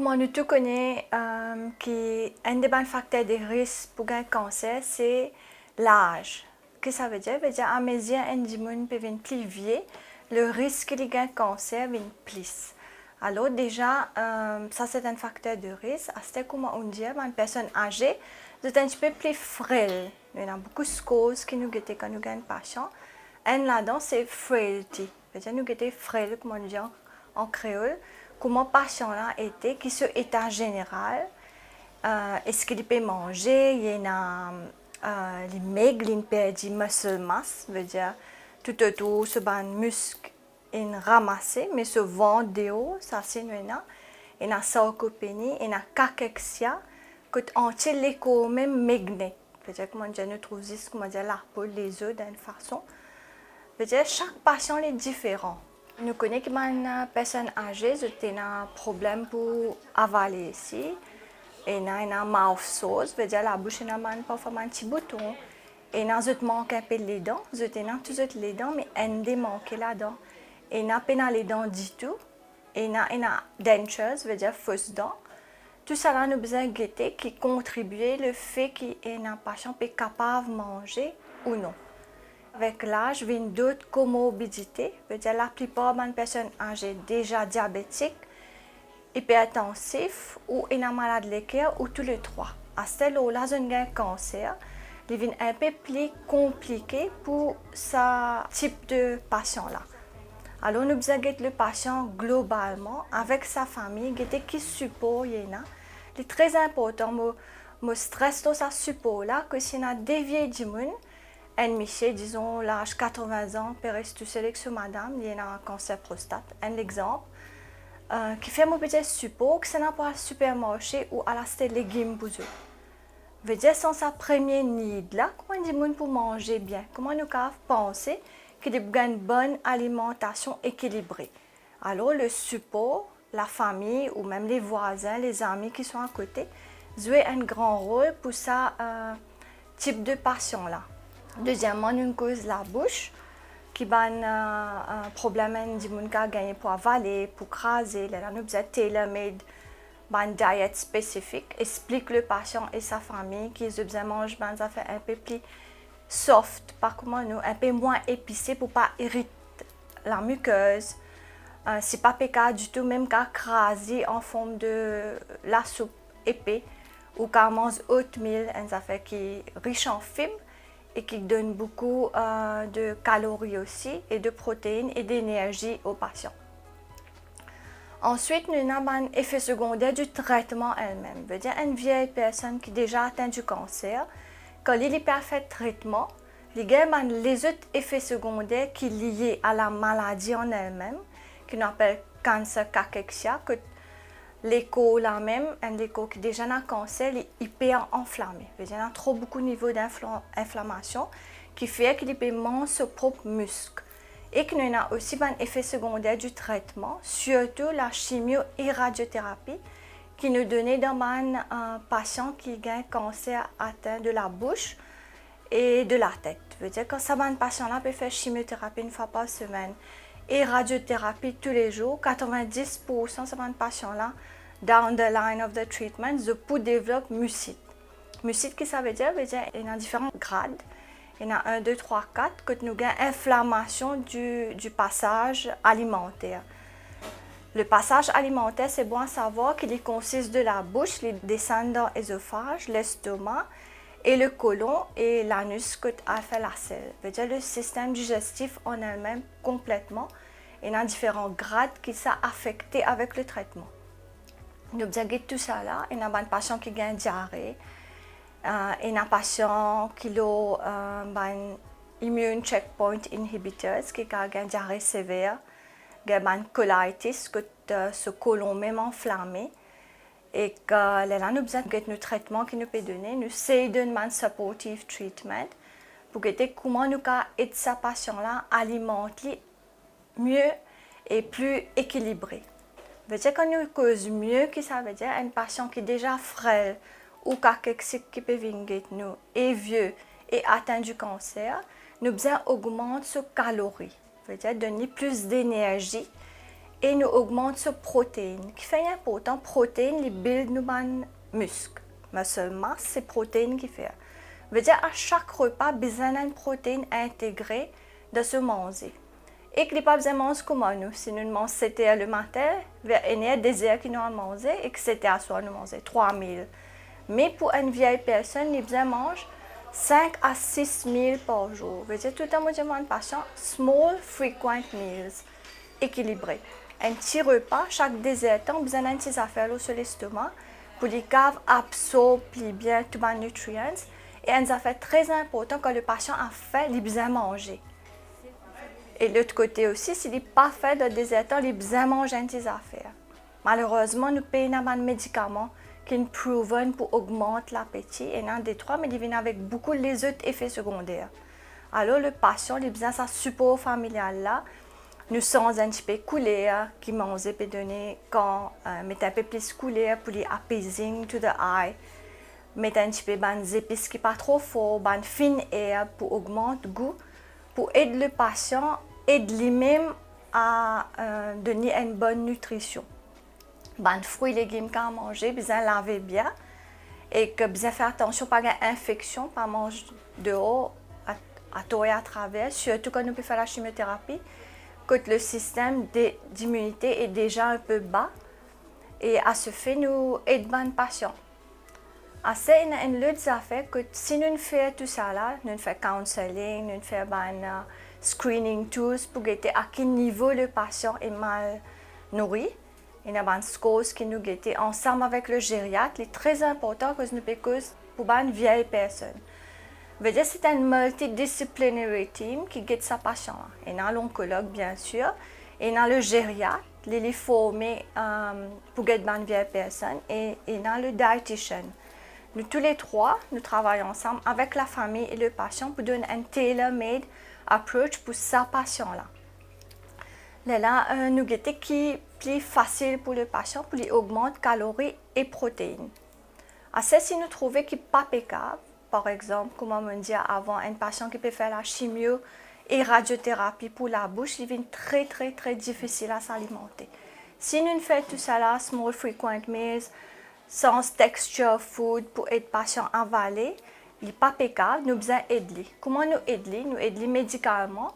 Comment nous tous connaissons qu'un des facteurs de risque pour un cancer, c'est l'âge. Qu'est-ce que ça veut dire? Ça veut dire qu'à mesure que les gens peuvent plus vieux, le risque de un cancer vient plus. Alors déjà, ça c'est un facteur de risque. C'est comment on dit, une personne âgée, c'est un petit peu plus frêle. Il y a beaucoup de causes qui nous guettent quand nous avons un patient. Et là-dedans, c'est frailty. C'est-à-dire nous guetter frêle, comme on dit en créole. Comment le patient là était, qui est état général, est-ce qu'il peut manger, il y a les maigres, il perd du muscle mass, veut dire tout autour ce ban muscle est ramassé, mais ce ventre de haut, ça c'est nous il y a sarcopénie, il y a cachexia, que entier l'écho même maigre, veut dire comment on nous trouve ici, comment dire la peau, les os d'une façon, veut dire chaque patient est différent. Nous connaissons qu'une personne âgée a un problème pour avaler ici. Il y a un mouth sore, veut dire la bouche n'a parfois un petit bouton. Et il manque un peu les dents, il y a toutes les dents, mais il y a manqué là-dedans. Il n'y a pas les dents du tout. Il y a dentures, veut dire fausses dents. Tout ça là, nous avons besoin de guetter qui contribue le fait qu'il y a un patient capable de manger ou non. Avec l'âge, viennent d'autres comorbidités. C'est-à-dire la plupart des personnes âgées déjà diabétiques, hypertensifs ou une maladie de cœur ou tous les trois. À ce là il y a un cancer. Il devient un peu plus compliqué pour ce type de patient-là. Alors, nous devons guetter le patient globalement avec sa famille, guetter qui support il y en a. C'est très important, me stress dans ce support-là, que si on a dévié du monde, un monsieur, disons, l'âge 80 ans, peut rester tout seul avec ce madame, il y a un cancer prostate. Un exemple, qui fait mon petit support que ça n'a pas à supermarché ou à la stèle légumes pour eux. Veut dire, sans sa première need là, comment dit monde pour manger bien? Comment nous pouvons penser qu'il y a une bonne alimentation équilibrée? Alors, le support, la famille ou même les voisins, les amis qui sont à côté, jouent un grand rôle pour ce type de patient-là. Deuxièmement, nous cause la bouche, qui a un problème de gens qui ont gagné pour avaler, pour craser. Là, nous avons tailor-made une diète spécifique, explique le patient et sa famille qu'ils ont besoin de manger des affaires un peu plus soft, par comment nous, un peu moins épicé pour ne pas irriter la muqueuse. C'est pas pécat du tout, même qu'à craser en forme de la soupe épais ou qu'à manger oatmeal, une affaire qui est riche en fibres et qui donne beaucoup de calories aussi, et de protéines et d'énergie aux patients. Ensuite, nous avons un effet secondaire du traitement elle-même. Ça veut dire une vieille personne qui a déjà atteint du cancer, quand il y a un fait traitement, il y a les autres effets secondaires qui sont liés à la maladie en elle-même, qu'on appelle cancer cachexia, que l'écho là même, un écho qui déjà a un cancer, il est hyper enflammé. Il y a trop beaucoup de niveau d'inflammation qui fait qu'il peut manger son propre muscle. Et qu'il y a aussi un effet secondaire du traitement, surtout la chimio et radiothérapie, qui nous donnait dans un patient qui a un cancer atteint de la bouche et de la tête. Ça veut dire que ce patient-là peut faire chimiothérapie une fois par semaine et radiothérapie tous les jours. 90% de ces patients-là, down the line of the treatment, pour développer mucite. Mucite, qu'est-ce que ça veut dire? Il y a différents grades. Il y en a 1, 2, 3, 4, que nous avons inflammation du passage alimentaire. Le passage alimentaire, c'est bon à savoir qu'il consiste de la bouche, les descendants ésophages, l'estomac et le côlon et l'anus que a fait la selle. C'est-à-dire le système digestif en elle-même complètement. Il y a différents grades qui sont affectés avec le traitement. Nous avons tout ça là. Il y a un patient qui a une diarrhée. Il y a un patient qui a un immune checkpoint inhibitors qui a une diarrhée sévère. Il y a une colitis, que ce côlon même enflammé. Et que là, nous avons besoin de traitement qui nous peut donner. Nous essayons de donner un supportive treatment pour voir comment nous pouvons aider ce patient-là à alimenter mieux et plus équilibré. Ça veut dire que nous cause mieux, que ça veut dire un patient qui est déjà frêle ou qui peut venir nous est vieux et atteint du cancer, nous besoin augmenter ses calories. Ça veut dire donner plus d'énergie et nous augmente ce protéine. Qui fait important, protéine, les build nous ban muscle. Mais seulement, c'est protéine qui fait. Veut dire, à chaque repas, besoin d'une protéine intégrée de se manger. Et que les pas besoin de manger comme nous. Si nous mangeons c'était le matin, il y a des heures qui nous ont mangé et que c'était à soir nous mangeons 3000. Mais pour une vieille personne, les besoin mange 5 à 6 000 par jour. Veut dire, tout le temps, je patient, small, frequent meals, équilibré. Un petit repas, chaque désert, on a besoin d'un petit affaire sur l'estomac pour les caves absorbent bien tous les nutriments. Et un affaire très important quand le patient a faim, il a besoin de manger. Et de l'autre côté aussi, s'il n'est pas fait de désert, il a besoin de manger un petit affaire. Malheureusement, nous payons des médicaments qui sont prouvés pour augmenter l'appétit. Et un des trois, mais ils viennent avec beaucoup les autres effets secondaires. Alors, le patient, il a besoin de sa support familial là. Nous sommes un petit peu coulés, qui mangent peut donner quand mettre un peu plus coulé pour les appeasing to the eye. Mettre un petit peu des épices qui pas trop fort, ban fin air pour augmenter le goût, pour aider le patient, aider lui-même à donner une bonne nutrition. Ban fruits et légumes qu'on manger, bien laver bien et que bien faire attention pas d'infection, pas manger dehors à tout et à travers, surtout quand nous pouvons faire la chimiothérapie. Que le système d'immunité est déjà un peu bas et à ce fait nous aidons les patients. Assez une autre affaire que si nous faisons tout ça là, nous faisons counseling, nous faisons screening tools pour voir à quel niveau le patient est mal nourri. Il y a des scores qui nous guettent ensemble avec le gériatre, c'est très important que nous faisons pour une vieille personne. C'est un multidisciplinary team qui guide sa patient. Il y a l'oncologue, bien sûr, et il y a le gériatre, il est formé pour guider une vieille personne, et il y a le diététicien. Nous tous les trois, nous travaillons ensemble avec la famille et le patient pour donner un tailor-made approach pour sa patient-là. Là, nous guettons qui est plus facile pour le patient pour lui augmenter calories et protéines. Si nous trouvons qu'il n'est pas pécable, par exemple, comme on dit avant, un patient qui peut faire la chimio et radiothérapie pour la bouche, il devient très difficile à s'alimenter. Si nous faisons tout ça là, small frequent meals, sans texture food pour aider le patient à avaler, il n'est pas pécable, nous besoin aider. Comment nous aider? Nous aider médicalement.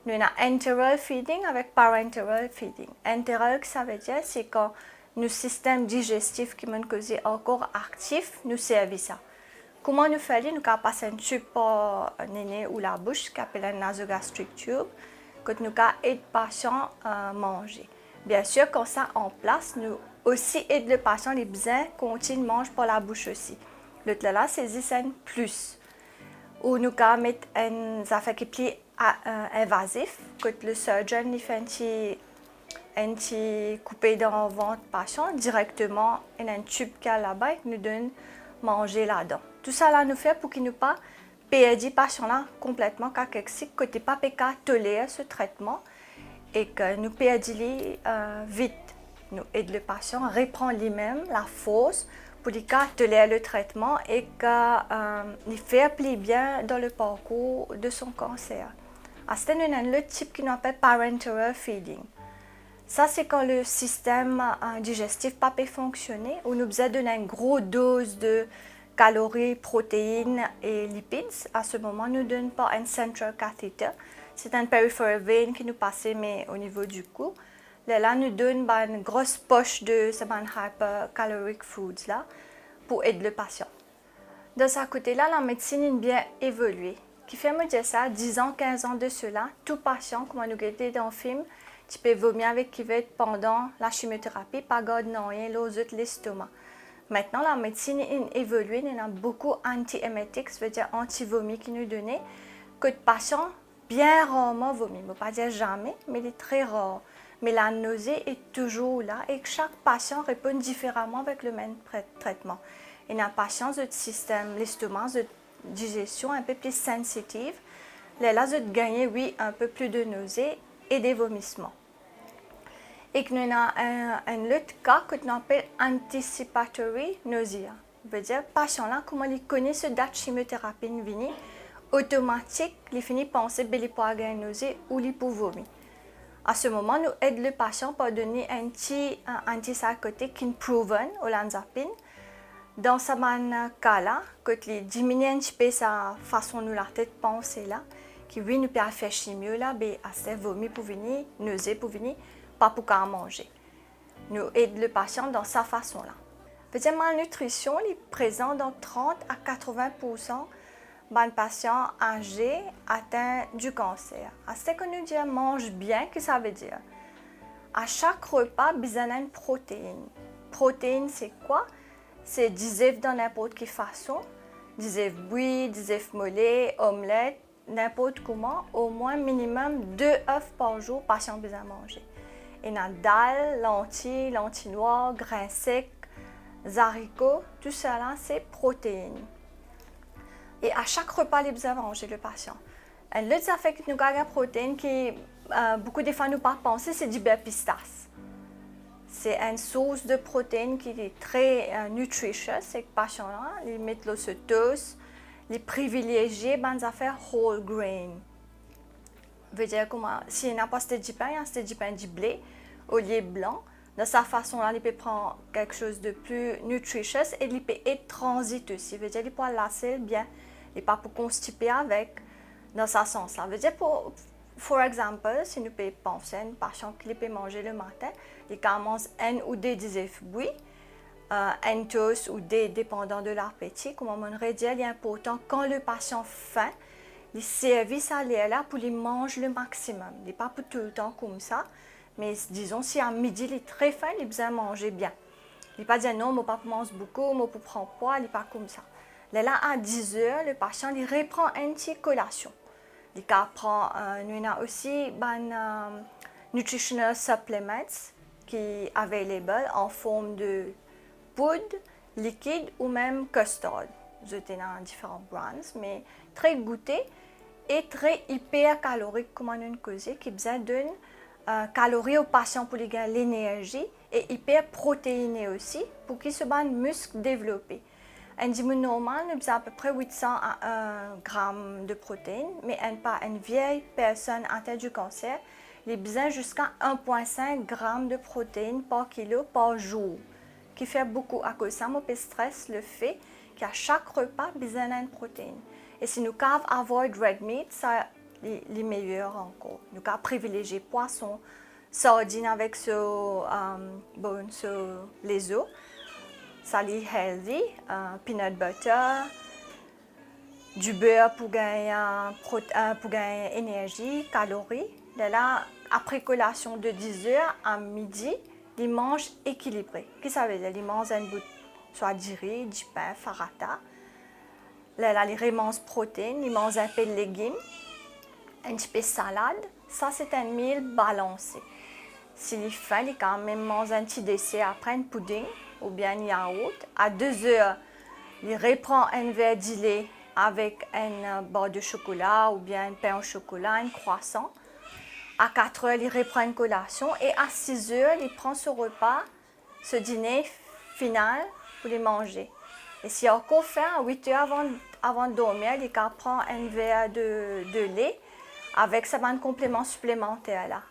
Nous avons enteral feeding avec parenteral feeding. Enteral, ça veut dire c'est quand nos systèmes digestifs qui sont encore actifs, nous servent ça. Comment nous faisons? Nous avons passé un tube par le nez ou la bouche, qui s'appelle un nasogastric tube, que nous avons aidé le patient à manger. Bien sûr, quand ça en place, nous aussi aidons le patient les besoins continue mange par la bouche aussi. L'autre là, c'est un plus. Ou nous avons mettre un affaire qui est plus invasif, que le surgeon il fait un petit coupé dans le ventre patient directement in un tube qui est là-bas et nous donne manger là-dedans. Tout ça là nous fait pour qu'il ne pas perdre le patient là complètement car que tu pas péca tolérer ce traitement et que nous perdons vite. Nous aidons le patient à reprendre lui-même la force pour lui tolérer le traitement et qu'il fait plus bien dans le parcours de son cancer. C'est un autre type qui nous appelle parenteral feeding. Ça, c'est quand le système digestif pas peut fonctionner, où nous besoin donner une grosse dose de calories, protéines et lipides. À ce moment, nous ne donnons pas un central catheter. C'est un peripheral vein qui nous passe mais au niveau du cou. Là, nous donnons une grosse poche de ces hypercaloric foods là, pour aider le patient. De ce côté-là, la médecine est bien évoluée. Qui fait me dire ça, 10 ans, 15 ans de cela, tout patient, comme nous guettons dans le film, tu peux vomir avec cuvette pendant la chimiothérapie, pas garder rien, l'os de l'estomac. Maintenant, la médecine est évoluée, il y a beaucoup d'anti-émétiques, ça veut dire anti-vomi qui nous donnent, que le patient bien rarement vomit. Je ne veux pas dire jamais, mais il est très rare. Mais la nausée est toujours là et chaque patient répond différemment avec le même traitement. Il y a un patient de système, l'estomac, de digestion un peu plus sensitive. Là, vous gagnez, oui, un peu plus de nausée et des vomissements. Et nous avons un autre cas que nous appelons anticipatory nausea. Ça veut dire que le patient, là, comment il connaît ce date chimiothérapie, automatique, il finit par penser qu'il peut avoir une nausée ou il peut vomir. À ce moment, nous aidons le patient pour donner un petit antipsychotique qui est proven, olanzapine. Dans ce cas-là, quand il diminue un petit peu sa façon de la tête penser là, qui oui nous peut faire mieux là, ben assez vomi pour venir, nausée pour venir, pas pour qu'à manger. Nous aidons le patient dans sa façon là. Peut-être malnutrition est présente dans 30 à 80% des patients âgés atteints du cancer. À ce que nous disons mange bien, qu'est-ce que ça veut dire? À chaque repas, besoin d'une protéine. Protéine, c'est quoi? C'est des œufs dans n'importe quelle façon, des œufs bouillis, des œufs mollets, omelettes, n'importe comment, au moins minimum 2 œufs par jour, patient besoin manger. Et dans dalle, lentilles noires, grains secs, haricots, tout cela c'est protéines. Et à chaque repas, il a besoin de manger le patient. Un autre effet que nous avons la protéine qui beaucoup de fois nous pas penser, c'est du beurre pistache. C'est une source de protéines qui est très nutritious. C'est que les patients là, ils mettent le toast, ils privilégient les affaires whole grain. Veut dire comment si il n'y a pas de pain, il y a du pain de blé au lait blanc. De sa façon là, il peut prendre quelque chose de plus nutritious et il peut être transit aussi. Veut dire il peut lasser bien. Et pas pour constiper avec dans ce sens. Ça veut dire, pour exemple, si nous pouvons penser à un patient qui peut manger le matin, il commence un ou deux œufs bouillis, un toast ou deux, dépendant de l'appétit. Comme on aurait dit, il est important quand le patient faim, il servit ça là pour lui manger le maximum. Il n'est pas pour tout le temps comme ça, mais disons, si à midi il est très faim, il a besoin de manger bien. Il ne pas dire non, moi pas manger beaucoup, moi pour prendre poids, il n'est pas comme ça. Là, à 10 heures, le patient il reprend une petite collation. Il prend nous avons aussi nutritional supplements qui sont available en forme de poudre, liquide ou même custard. Vous êtes dans différents brands, mais très goûté et très hyper calorique comme on a causé, qui besoin d'une calories au patient pour lui gagner l'énergie et hyper protéiné aussi pour qu'il se bat muscle développé. Un dimanche normal, nous avons à peu près 800 grammes de protéines, mais une vieille personne atteinte du cancer, il a besoin jusqu'à 1,5 g de protéines par kilo par jour, qui fait beaucoup à cause de ça, mon stress le fait qu'à chaque repas, besoin d'une protéine. Et si nous avons avoid red meat, ça est meilleur encore. Nous avons privilégié poisson, sardines avec les os. Ça est healthy, peanut butter, du beurre pour gagner énergie, calories. Là, après collation de 10 heures à midi, ils mangent équilibré. Qu'est-ce que ça veut dire? Ils mangent un bout, soit du riz, du pain, farata. Là, ils mangent protéines, ils mangent un peu de légumes, un petit peu de salade. Ça, c'est un meal balancé. S'il est faim, il quand même mange un petit dessert après un pudding ou bien un yaourt. À 2 heures, il reprend un verre de lait avec un barre de chocolat ou bien un pain au chocolat, un croissant. À 4 heures, il reprend une collation et à 6 heures, il prend ce repas, ce dîner final pour les manger. Et s'il a encore faim, à 8 heures avant de dormir, il prend un verre de lait avec sa bande complément supplémentaire là.